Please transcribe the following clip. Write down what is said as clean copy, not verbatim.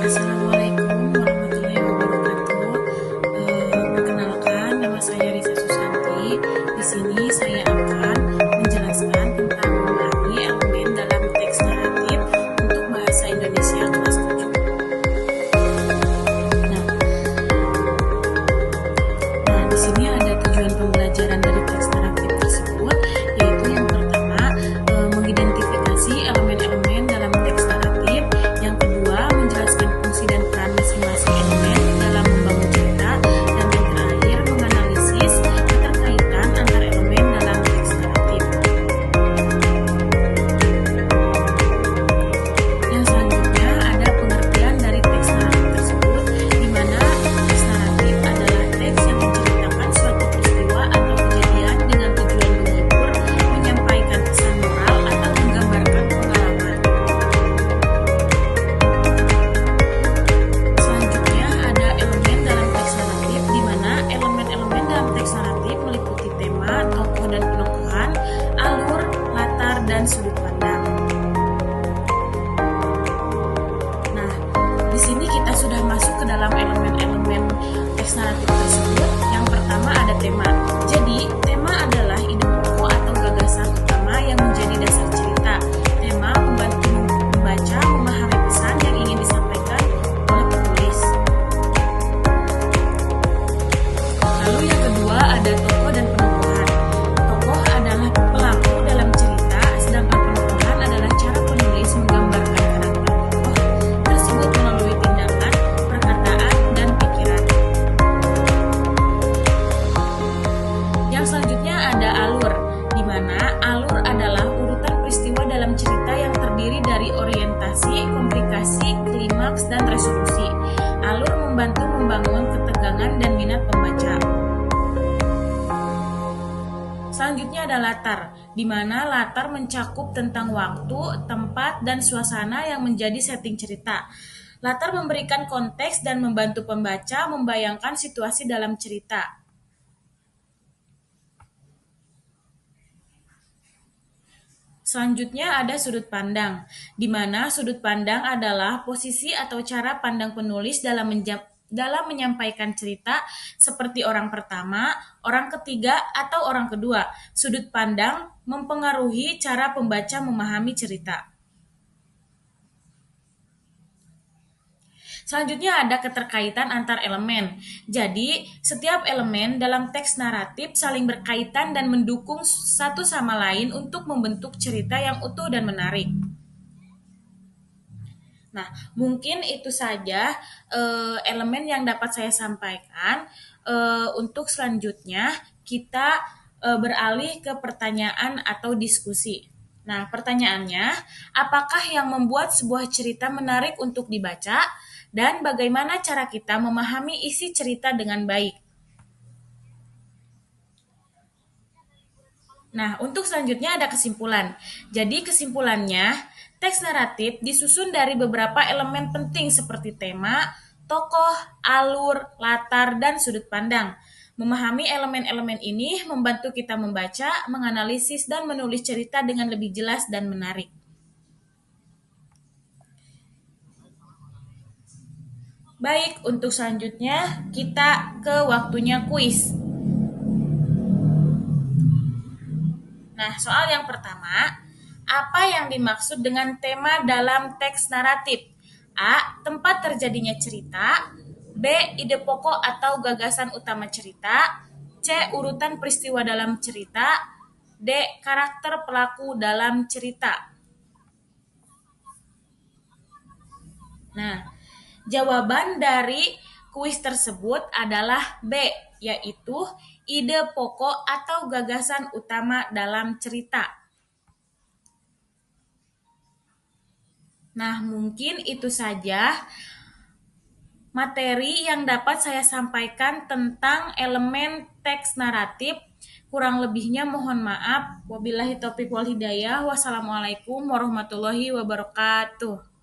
Assalamualaikum warahmatullahi wabarakatuh. Perkenalkan, nama saya Risa Susanti. Di sini saya akan menjelaskan tentang memahami elemen dalam teks naratif untuk bahasa Indonesia kelas 7. Nah, di sini ada tujuan pembelajaran dari teks naratif tersebut, yaitu yang pertama, mengidentifikasi elemen-elemen dalam teks naratif. Yang kedua, menjelaskan fungsi dan peran masing-masing elemen dalam membangun cerita. Dan yang terakhir, menganalisis keterkaitan antar elemen dalam teks naratif. Yang selanjutnya ada pengertian dari teks naratif tersebut, di mana teks naratif adalah teks yang menceritakan suatu peristiwa atau kejadian dengan tujuan menghibur, menyampaikan pesan moral, atau menggambarkan pengalaman. Selanjutnya ada elemen dalam teks naratif, di mana elemen-elemen dalam teks naratif meliputi tema, tokoh dan penokohan, alur, latar, dan sudut pandang. Nah, di sini kita sudah masuk ke dalam elemen-elemen teks naratif tersebut. Yang pertama ada tema. Jadi, tema adalah ide pokok atau gagasan utama yang menjadi dasar cerita. Tema membantu membaca memahami pesan yang ingin disampaikan oleh penulis. Lalu yang kedua ada tokoh dan penokohan. Tokoh adalah pelaku dalam cerita, sedangkan penokohan adalah cara penulis menggambarkan karakter tokoh tersebut melalui tindakan, perkataan, dan pikiran. Yang selanjutnya ada alur, di mana alur adalah urutan peristiwa dalam cerita yang terdiri dari orientasi, komplikasi, klimaks, dan resolusi. Alur membantu membangun ketegangan dan minat pembaca. Selanjutnya ada latar, di mana latar mencakup tentang waktu, tempat, dan suasana yang menjadi setting cerita. Latar memberikan konteks dan membantu pembaca membayangkan situasi dalam cerita. Selanjutnya ada sudut pandang, di mana sudut pandang adalah posisi atau cara pandang penulis dalam menyampaikan cerita, seperti orang pertama, orang ketiga, atau orang kedua. Sudut pandang mempengaruhi cara pembaca memahami cerita. Selanjutnya ada keterkaitan antar elemen. Jadi, setiap elemen dalam teks naratif saling berkaitan dan mendukung satu sama lain untuk membentuk cerita yang utuh dan menarik. Nah, mungkin itu saja elemen yang dapat saya sampaikan. Untuk selanjutnya, kita beralih ke pertanyaan atau diskusi. Nah, pertanyaannya, apakah yang membuat sebuah cerita menarik untuk dibaca? Dan bagaimana cara kita memahami isi cerita dengan baik? Nah, untuk selanjutnya ada kesimpulan. Jadi kesimpulannya, teks naratif disusun dari beberapa elemen penting seperti tema, tokoh, alur, latar, dan sudut pandang. Memahami elemen-elemen ini membantu kita membaca, menganalisis, dan menulis cerita dengan lebih jelas dan menarik. Baik, untuk selanjutnya kita ke waktunya kuis. Nah, soal yang pertama, apa yang dimaksud dengan tema dalam teks naratif? A. Tempat terjadinya cerita. B. Ide pokok atau gagasan utama cerita. C. Urutan peristiwa dalam cerita. D. Karakter pelaku dalam cerita. Nah, jawaban dari kuis tersebut adalah B, yaitu ide pokok atau gagasan utama dalam cerita. Nah, mungkin itu saja materi yang dapat saya sampaikan tentang elemen teks naratif. Kurang lebihnya mohon maaf. Wabillahi taufiq wal hidayah. Wassalamualaikum warahmatullahi wabarakatuh.